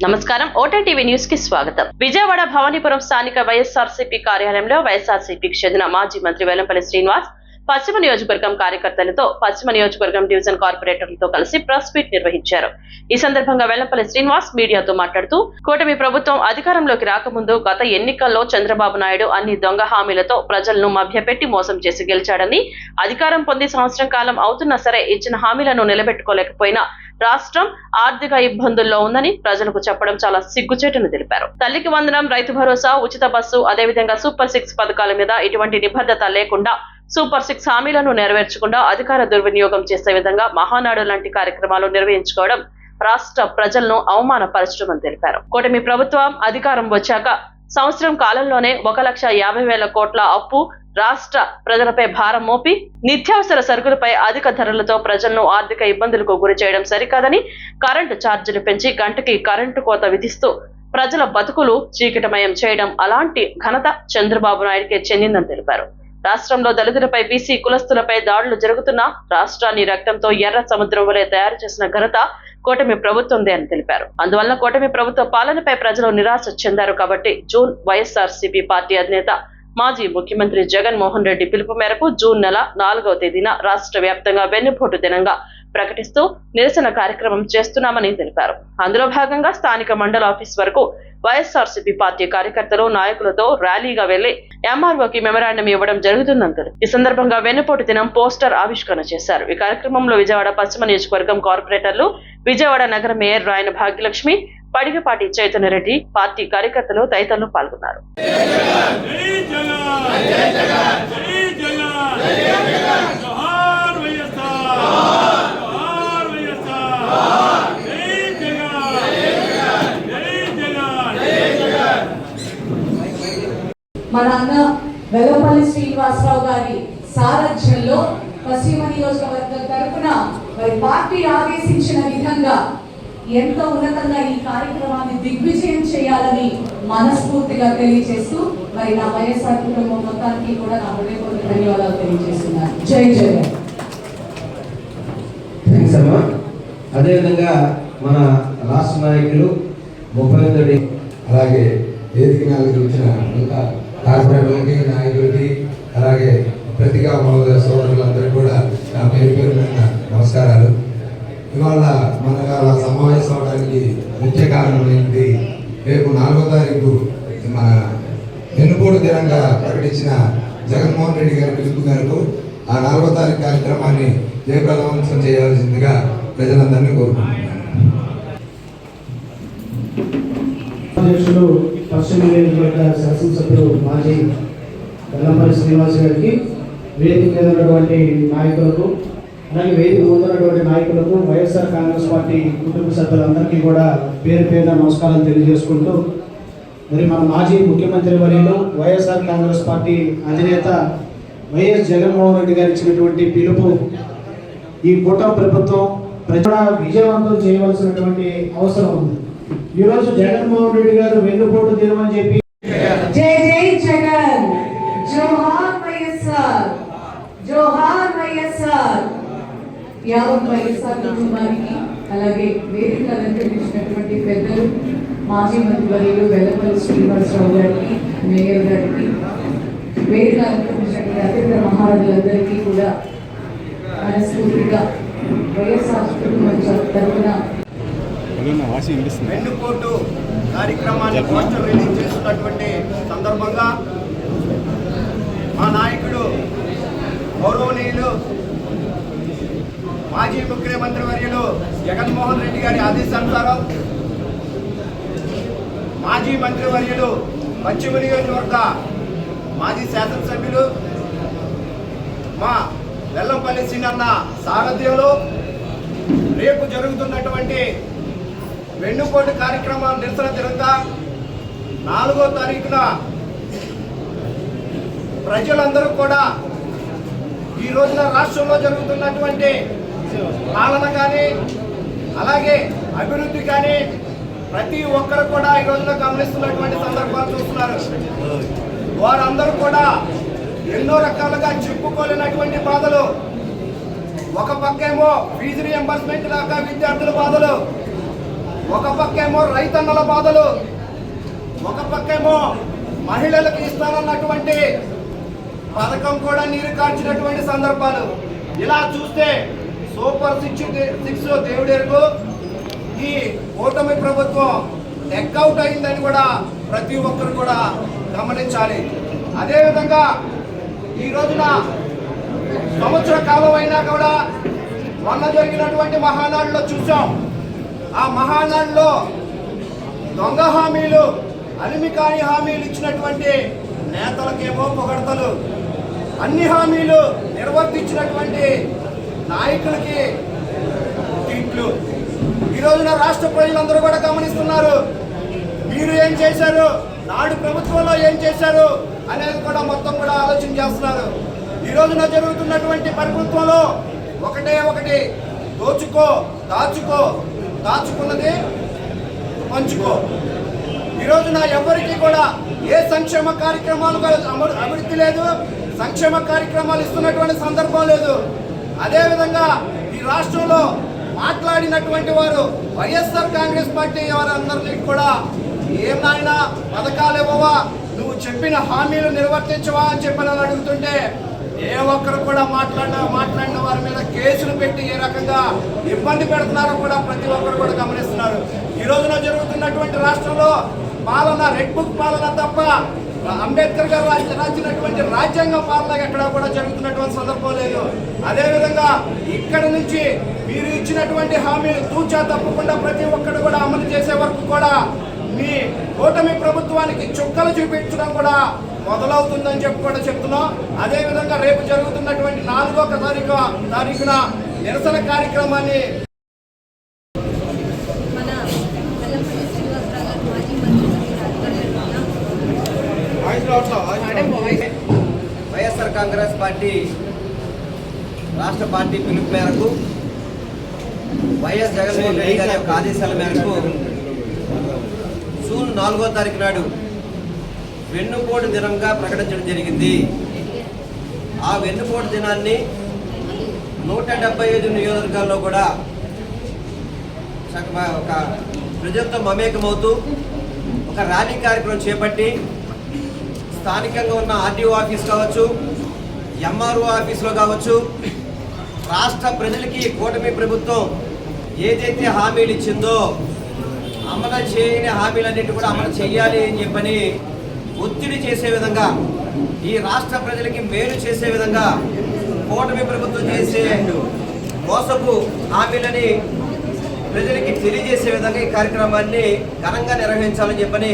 నమస్కారం OTTV news కి స్వాగతం. విజయవాడ భవానీపురం స్థానిక వైఎస్ఆర్సీపీ కార్యాలయంలో వైఎస్ఆర్సీపీకి చెందిన మాజీ మంత్రి వెల్లంపల్లి శ్రీనివాస్ పశ్చిమ నియోజకవర్గం కార్యకర్తలతో పశ్చిమ నియోజకవర్గం డివిజన్ కార్పొరేటర్లతో కలిసి ప్రెస్ మీట్ నిర్వహించారు. ఈ సందర్భంగా వెల్లంపల్లి శ్రీనివాస్ మీడియాతో మాట్లాడుతూ కూటమి ప్రభుత్వం అధికారంలోకి రాకముందు గత ఎన్నికల్లో చంద్రబాబు నాయుడు అన్ని దొంగ హామీలతో ప్రజలను మభ్యపెట్టి మోసం చేసి గెలిచాడని, అధికారం పొంది సంవత్సరం కాలం అవుతున్నా సరే ఇచ్చిన హామీలను నిలబెట్టుకోలేకపోయినా రాష్ట్రం ఆర్థిక ఇబ్బందుల్లో ఉందని ప్రజలకు చెప్పడం చాలా సిగ్గుచేటని తెలిపారు. తల్లికి వందనం, రైతు భరోసా, ఉచిత బస్సు, అదేవిధంగా సూపర్ 6 పథకాల మీద ఇటువంటి నిబద్ధత లేకుండా సూపర్ 6 హామీలను నెరవేర్చకుండా అధికార దుర్వినియోగం చేసే విధంగా మహానాడు లాంటి కార్యక్రమాలు నిర్వహించుకోవడం రాష్ట్ర ప్రజలను అవమానపరచడమని తెలిపారు. కూటమి ప్రభుత్వం అధికారం వచ్చాక సంవత్సరం కాలంలోనే 1,50,000 కోట్ల అప్పు రాష్ట్ర ప్రజలపై భారం మోపి నిత్యావసర సరుకులపై అధిక ధరలతో ప్రజలను ఆర్థిక ఇబ్బందులకు గురి చేయడం సరికాదని, కరెంటు ఛార్జీలు పెంచి గంటకి కరెంటు కోత విధిస్తూ ప్రజల బతుకులు చీకటమయం చేయడం అలాంటి ఘనత చంద్రబాబు నాయుడికే చెందిందని తెలిపారు. రాష్ట్రంలో దళితులపై, బీసీ కులస్తులపై దాడులు జరుగుతున్నా రాష్ట్రాన్ని రక్తంతో ఎర్ర సముద్రం వలె తయారు చేసిన ఘనత కూటమి ప్రభుత్వందే అని తెలిపారు. అందువల్ల కూటమి ప్రభుత్వ పాలనపై ప్రజలు నిరాశ చెందారు కాబట్టి జూన్ వైఎస్ఆర్సీపీ పార్టీ అధినేత మాజీ ముఖ్యమంత్రి జగన్మోహన్ రెడ్డి పిలుపు మేరకు జూన్ నెల 4వ తేదీన రాష్ట్ర వ్యాప్తంగా వెన్నుపోటు దినంగా ప్రకటిస్తూ నిరసన కార్యక్రమం చేస్తున్నామని తెలిపారు. అందులో భాగంగా స్థానిక మండల ఆఫీస్ వరకు వైఎస్ఆర్సీపీ పార్టీ కార్యకర్తలు, నాయకులతో ర్యాలీగా వెళ్లి ఎంఆర్ఓకి మెమరాండం ఇవ్వడం జరుగుతుందని తెలిపారు. ఈ సందర్భంగా వెన్నుపోటు దినం పోస్టర్ ఆవిష్కరణ చేశారు. ఈ కార్యక్రమంలో విజయవాడ పశ్చిమ నియోజకవర్గం కార్పొరేటర్లు, విజయవాడ నగర మేయర్ రాయన భాగ్యలక్ష్మి, పడిగపాటి చైతన్యరెడ్డి, పార్టీ కార్యకర్తలు తదితరులు పాల్గొన్నారు. మన అన్న వెల్లంపల్లి శ్రీనివాసరావు గారి సారథ్యంలో పశ్చిమ నియోజకవర్గం తరఫున మరి పార్టీ ఆదేశించిన విధంగా ఎంతో ఉన్నతంగా ఈ కార్యక్రమాన్ని దిగ్విజయం చేయాలని మనస్ఫూర్తిగా తెలియజేస్తూ మరి నా వైఎస్ఆర్ కుటుంబం మొత్తానికి కూడా నా హృదయపూర్వక ధన్యవాదాలు తెలియజేస్తున్నాను. జై జగన్. అదేవిధంగా మన రాష్ట్ర నాయకులు 39 అలాగే వేదిక మీద వచ్చిన కార్పొరేటర్లకి, నాయకులకి, అలాగే పత్రికా సోదరులందరికీ కూడా నా పేరు నమస్కారాలు. ఇవాళ మన సమావేశం అవడానికి ముఖ్య కారణం ఏంటి, రేపు 4వ తారీఖు మన వెన్నుపోటు దినంగా ప్రకటించిన జగన్మోహన్ రెడ్డి గారి పిలుపు మేరకు ఆ 4వ తారీఖు కార్యక్రమాన్ని జయప్రదవంతం చేయాల్సిందిగా ప్రజలందరినీ కోరుకుంటున్నాను. అధ్యక్షులు పశ్చిమ నియోజకవర్గ శాసనసభ్యులు మాజీ వెల్లంపల్లి శ్రీనివాస్ గారికి, వేదిక మీద ఉన్నటువంటి నాయకులకు, అలాగే వేదిక ముందున్నటువంటి నాయకులకు, వైఎస్ఆర్ కాంగ్రెస్ పార్టీ కుటుంబ సభ్యులందరికీ కూడా పేరు పేరున నమస్కారాలు తెలియజేసుకుంటూ, మరి మన మాజీ ముఖ్యమంత్రి వర్యులు వైఎస్ఆర్ కాంగ్రెస్ పార్టీ అధినేత వైఎస్ జగన్మోహన్ రెడ్డి గారు ఇచ్చినటువంటి పిలుపు ఈ కూటమి ప్రభుత్వం ప్రజల విజయవంతం చేయవలసినటువంటి అవసరం ఉంది. ఈరోజు జగన్మోహన్ రెడ్డి గారు వెన్నుపోటు దినం అని చెప్పి జై జై జగన్, జోహార్ వైఎస్ఆర్, జోహార్ వైఎస్ఆర్. యావత్ వైఎస్ఆర్ కుటుంబానికి, అలాగే వేదిక అలంకరించినటువంటి పెద్దలు, మాజీ మంత్రివర్యులు వెల్లంపల్లి శ్రీనివాసరావు గారికి, మేయర్ గారికి, వేదిక అలంకరించినటువంటి అతిథి మహారాజులందరికీ కూడా మనస్ఫూర్తిగా వైఎస్ఆర్ కుటుంబం తరఫున వెన్నుపోటు కార్యక్రమాన్ని పోస్టర్ రిలీజ్ చేస్తున్నటువంటి సందర్భంగా మా నాయకుడు గౌరవనీయులు మాజీ ముఖ్యమంత్రి వర్యులు జగన్మోహన్ రెడ్డి గారి ఆదేశానుసారం మాజీ మంత్రి వర్యులు పశ్చిమ నియోజకవర్గ మాజీ శాసనసభ్యులు మా వెల్లంపల్లి శ్రీనన్న సారథ్యంలో రేపు జరుగుతున్నటువంటి వెన్నుపోటు కార్యక్రమాలు నిరసన జరుగుతా 4వ తారీఖున ప్రజలందరూ కూడా ఈ రోజున రాష్ట్రంలో జరుగుతున్నటువంటి పాలన కానీ, అలాగే అభివృద్ధి కానీ ప్రతి ఒక్కరు కూడా ఈ రోజున గమనిస్తున్నటువంటి సందర్భాలు చూస్తున్నారు. వారందరూ కూడా ఎన్నో రకాలుగా చెప్పుకోలేనటువంటి బాధలు, ఒక పక్కేమో ఫీజు రియంబర్స్మెంట్ లాగా విద్యార్థుల బాధలు, ఒక పక్కేమో రైతన్నల బాధలు, ఒక పక్కేమో మహిళలకు ఇస్తానన్నటువంటి పథకం కూడా నీరు కార్చినటువంటి సందర్భాలు. ఇలా చూస్తే సూపర్ 6 దేవుడెరుగు ఈ కూటమి ప్రభుత్వం నెక్అవుట్ అయిందని కూడా ప్రతి ఒక్కరు కూడా గమనించాలి. అదేవిధంగా ఈ రోజున సంవత్సర కాలం అయినా కూడా మొన్న జరిగినటువంటి మహానాడులో చూసాం. ఆ మహానాడులో దొంగ హామీలు, అలిమికాని హామీలు ఇచ్చినటువంటి నేతలకేమో పొగడతలు, అన్ని హామీలు నిర్వర్తించినటువంటి నాయకులకి ట్వీట్లు. ఈ రోజున రాష్ట్ర ప్రజలందరూ కూడా గమనిస్తున్నారు. మీరు ఏం చేశారు, నాడు ప్రభుత్వంలో ఏం చేశారు అనేది కూడా మొత్తం కూడా ఆలోచన చేస్తున్నారు. ఈ రోజున జరుగుతున్నటువంటి ప్రభుత్వంలో ఒకటి దోచుకో, దాచుకో, దాచుకున్నది పంచుకో. ఈ రోజున ఎవరికి కూడా ఏ సంక్షేమ కార్యక్రమాలు అభివృద్ధి లేదు, సంక్షేమ కార్యక్రమాలు ఇస్తున్నటువంటి సందర్భం లేదు. అదేవిధంగా ఈ రాష్ట్రంలో మాట్లాడినటువంటి వారు వైఎస్ఆర్ కాంగ్రెస్ పార్టీ వారందరికీ కూడా ఏం నాయనా పథకాలు ఇవ్వవా, నువ్వు చెప్పిన హామీలు నిర్వర్తించవా అని చెప్పి అడుగుతుంటే ఏ ఒక్కరు కూడా మాట్లాడిన వారి మీద కేసులు పెట్టి ఏ రకంగా ఇబ్బంది పెడుతున్నారో కూడా ప్రతి ఒక్కరు కూడా గమనిస్తున్నారు. ఈ రోజున జరుగుతున్నటువంటి రాష్ట్రంలో పాలన రెడ్ బుక్ పాలన తప్ప అంబేద్కర్ గారు రాసినటువంటి రాజ్యాంగ పాలన ఎక్కడా కూడా జరుగుతున్నటువంటి సందర్భం లేదు. అదేవిధంగా ఇక్కడ నుంచి మీరు ఇచ్చినటువంటి హామీలు తూచా తప్పకుండా ప్రతి ఒక్కరు కూడా అమలు చేసే వరకు కూడా మీ కూటమి ప్రభుత్వానికి చుక్కలు చూపించడం కూడా మొదలవుతుందని చెప్పి కూడా చెప్తున్నాం. అదేవిధంగా రేపు జరుగుతున్నటువంటి 4వ తారీఖున నిరసన కార్యక్రమాన్ని వైఎస్ఆర్ కాంగ్రెస్ పార్టీ రాష్ట్ర పార్టీ పిలుపు మేరకు వైఎస్ జగన్మోహన్ రెడ్డి గారి యొక్క ఆదేశాల మేరకు జూన్ 4వ తారీఖు నాడు వెన్నుపోటు దినంగా ప్రకటించడం జరిగింది. ఆ వెన్నుపోటు దినాన్ని 175 నియోజకవర్గాల్లో కూడా ఒక ప్రజలతో మమేకమవుతూ ఒక ర్యాలీ కార్యక్రమం చేపట్టి స్థానికంగా ఉన్న ఆర్టీఓ ఆఫీస్ కావచ్చు, ఎంఆర్ఓ ఆఫీసులో కావచ్చు, రాష్ట్ర ప్రజలకి కూటమి ప్రభుత్వం ఏదైతే హామీలు ఇచ్చిందో అమలు చేయని హామీలన్నింటి కూడా అమలు చేయాలి అని చెప్పని ఒత్తిడి చేసే విధంగా, ఈ రాష్ట్ర ప్రజలకి మేలు చేసే విధంగా కూటమి ప్రభుత్వం చేసే మోసపు హామీలని ప్రజలకి తెలియజేసే విధంగా ఈ కార్యక్రమాన్ని ఘనంగా నిర్వహించాలని చెప్పని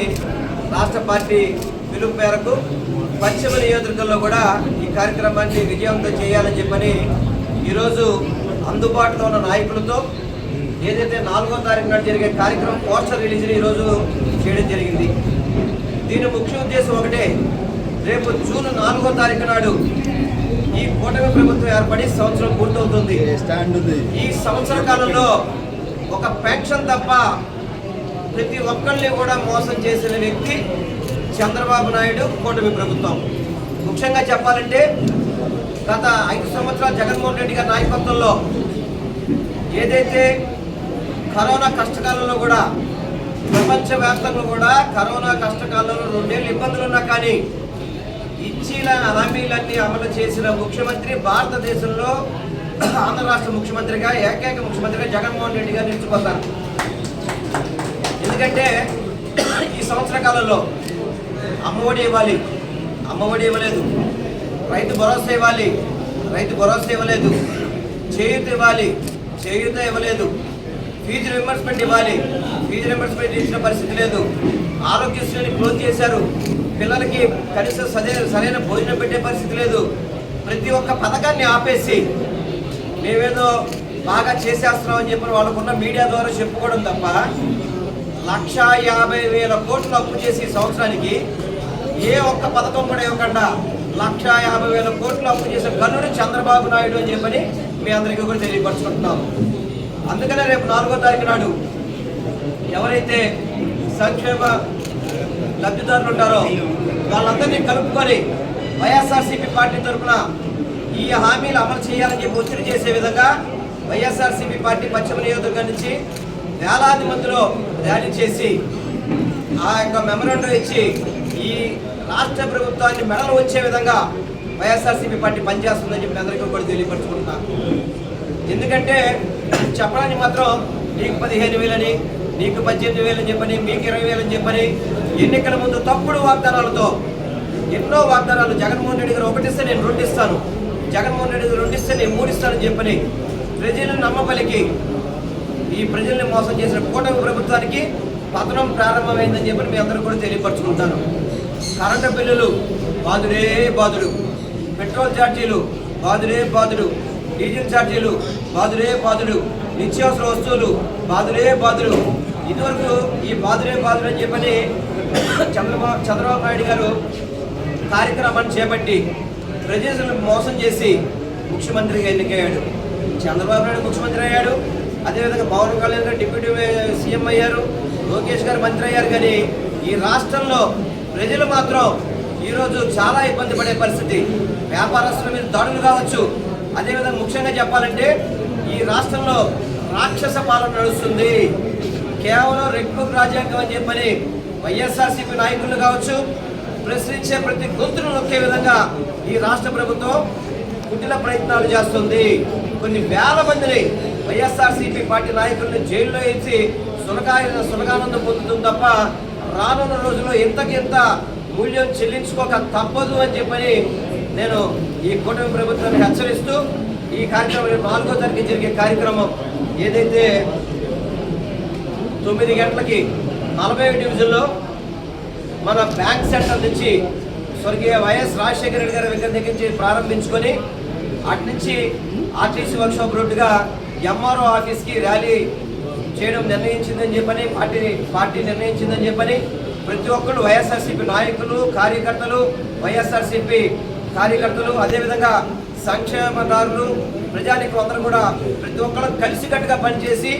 రాష్ట్ర పార్టీ పిలుపు మేరకు పశ్చిమ నియోజకవర్గంలో కూడా ఈ కార్యక్రమాన్ని విజయవంతం చేయాలని చెప్పని ఈరోజు అందుబాటులో ఉన్న నాయకులతో ఏదైతే 4వ తారీఖు నాడు జరిగే కార్యక్రమం పోస్టర్ రిలీజ్ని ఈరోజు చేయడం జరిగింది. దీని ముఖ్య ఉద్దేశం ఒకటే, రేపు జూన్ 4వ తారీఖు నాడు ఈ కూటమి ప్రభుత్వం ఏర్పడి సంవత్సరం పూర్తవుతుంది. ఈ సంవత్సర కాలంలో ఒక పెన్షన్ తప్ప ప్రతి ఒక్కరిని కూడా మోసం చేసిన వ్యక్తి చంద్రబాబు నాయుడు కూటమి ప్రభుత్వం. ముఖ్యంగా చెప్పాలంటే గత 5 సంవత్సరాలు జగన్మోహన్ రెడ్డి గారి నాయకత్వంలో ఏదైతే కరోనా కష్టకాలంలో కూడా ప్రపంచవ్యాప్తంగా కూడా కరోనా కష్టకాలంలో 2 ఏళ్ళు ఇబ్బందులు ఉన్నా కానీ ఇచ్చిన హామీలన్నీ అమలు చేసిన ముఖ్యమంత్రి భారతదేశంలో ఆంధ్ర రాష్ట్ర ముఖ్యమంత్రిగా ఏకైక ముఖ్యమంత్రిగా జగన్మోహన్ రెడ్డి గారు నిలిచిపోతారు. ఎందుకంటే ఈ సంవత్సర కాలంలో అమ్మఒడి ఇవ్వాలి, అమ్మఒడి ఇవ్వలేదు. రైతు భరోసా ఇవ్వాలి, రైతు భరోసా ఇవ్వలేదు. చేయూత ఇవ్వాలి, చేయూత ఇవ్వలేదు. ఫీజు రింబర్స్మెంట్ ఇవ్వాలి, ఫీజు రింబర్స్మెంట్ ఇచ్చిన పరిస్థితి లేదు. ఆరోగ్యశ్రీని క్లోజ్ చేశారు. పిల్లలకి కనీసం సరైన భోజనం పెట్టే పరిస్థితి లేదు. ప్రతి ఒక్క పథకాన్ని ఆపేసి మేమేదో బాగా చేసేస్తున్నామని చెప్పి వాళ్ళకున్న మీడియా ద్వారా చెప్పుకోవడం తప్ప 1,50,000 కోట్లు అప్పు చేసి సంవత్సరానికి ఏ ఒక్క పథకం కూడా ఇవ్వకుండా 1,50,000 కోట్లు అప్పు చేసే గనుడు చంద్రబాబు నాయుడు అని చెప్పని మీ అందరికీ కూడా తెలియపరుచుకుంటున్నాము. అందుకనే రేపు 4వ తారీఖు నాడు ఎవరైతే సంక్షేమ లబ్ధిదారులు ఉంటారో వాళ్ళందరినీ కలుపుకొని వైఎస్ఆర్సీపీ పార్టీ తరఫున ఈ హామీలు అమలు చేయాలని చెప్పి ఒత్తిడి చేసే విధంగా వైఎస్ఆర్సీపీ పార్టీ పశ్చిమ నియోజకవర్గం నుంచి వేలాది మందిలో ర్యాలీ చేసి ఆ యొక్క మెమరాండం ఇచ్చి ఈ రాష్ట్ర ప్రభుత్వాన్ని మెడలు వచ్చే విధంగా వైఎస్ఆర్సీపీ పార్టీ పనిచేస్తుందని చెప్పి అందరికీ కూడా తెలియపరుచుకుంటున్నాను. ఎందుకంటే చెప్పడానికి మాత్రం నీకు 15,000 అని, నీకు 18,000 అని చెప్పని, మీకు 20,000 అని చెప్పని ఎన్నికల ముందు తప్పుడు వాగ్దానాలతో ఎన్నో వాగ్దానాలు, జగన్మోహన్ రెడ్డి గారు 1 ఇస్తే నేను 2 ఇస్తాను, జగన్మోహన్ రెడ్డి గారు 2 ఇస్తే నేను 3 ఇస్తానని చెప్పని ప్రజలను నమ్మబలికి ఈ ప్రజల్ని మోసం చేసిన కూటమి ప్రభుత్వానికి పతనం ప్రారంభమైందని చెప్పి మీ అందరూ కూడా తెలియపరచుకుంటాను. కరెంటు బిల్లులు బాదుడే బాదుడు, పెట్రోల్ ఛార్జీలు బాదుడే బాదుడు, డీజిల్ ఛార్జీలు బాదుడే బాదుడు, నిత్యావసర వస్తువులు బాదుడే బాదుడు. ఇదివరకు ఈ బాదుడే బాదుడు అని చెప్పని చంద్రబాబు నాయుడు గారు కార్యక్రమాన్ని చేపట్టి ప్రజలను మోసం చేసి ముఖ్యమంత్రిగా ఎన్నికయ్యాడు. చంద్రబాబు నాయుడు ముఖ్యమంత్రి అయ్యాడు, అదేవిధంగా పవన్ కళ్యాణ్ గారు డిప్యూటీ సీఎం అయ్యారు, లోకేష్ గారు మంత్రి అయ్యారు. కానీ ఈ రాష్ట్రంలో ప్రజలు మాత్రం ఈరోజు చాలా ఇబ్బంది పడే పరిస్థితి. వ్యాపారస్తుల మీద దాడులు కావచ్చు, అదేవిధంగా ముఖ్యంగా చెప్పాలంటే ఈ రాష్ట్రంలో రాక్షస పాలన నడుస్తుంది. కేవలం రెడ్ బుక్ రాజ్యాంగం అని చెప్పని వైఎస్ఆర్సీపీ నాయకులు కావచ్చు ప్రశ్నించే ప్రతి గొంతును నొక్కే విధంగా ఈ రాష్ట్ర ప్రభుత్వం కుటిల ప్రయత్నాలు చేస్తుంది. కొన్ని వేల మందిని వైఎస్ఆర్సీపీ పార్టీ నాయకుల్ని జైల్లో వేసి సులగానందం పొందుతుంది తప్ప రానున్న రోజుల్లో ఇంతకింత మూల్యం చెల్లించుకోక తప్పదు అని చెప్పని నేను ఈ కూటమి ప్రభుత్వాన్ని హెచ్చరిస్తూ ఈ కార్యక్రమం 4వ తారీఖు జరిగే కార్యక్రమం ఏదైతే 9 గంటలకి 40వ డివిజన్లో మన బ్యాంక్ సెంటర్ నుంచి స్వర్గీయ వైఎస్ రాజశేఖర రెడ్డి గారి విగ్రహం దగ్గర నుంచి ప్రారంభించుకొని అటు నుంచి ఆర్టీసీ వర్క్షాప్ రోడ్డుగా ఎంఆర్ఓ ఆఫీస్కి ర్యాలీ చేయడం నిర్ణయించిందని చెప్పని పార్టీ నిర్ణయించిందని చెప్పని ప్రతి ఒక్కరు వైఎస్ఆర్సీపీ నాయకులు, కార్యకర్తలు, వైఎస్ఆర్సీపీ కార్యకర్తలు, అదేవిధంగా సంక్షేమదారులు, ప్రజానికం అందరూ కూడా ప్రతి ఒక్కరు కలిసికట్టుగా పనిచేసి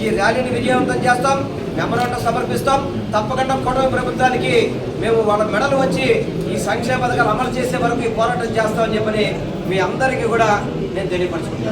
ఈ ర్యాలీని విజయవంతం చేస్తాం, మెమరాండం సమర్పిస్తాం. తప్పకుండా కూటమి ప్రభుత్వానికి మేము వాళ్ళ మెడలు వచ్చి ఈ సంక్షేమ పథకాలు అమలు చేసే వరకు ఈ పోరాటం చేస్తామని చెప్పని మీ అందరికీ కూడా నేను తెలియపరచుకుంటాను.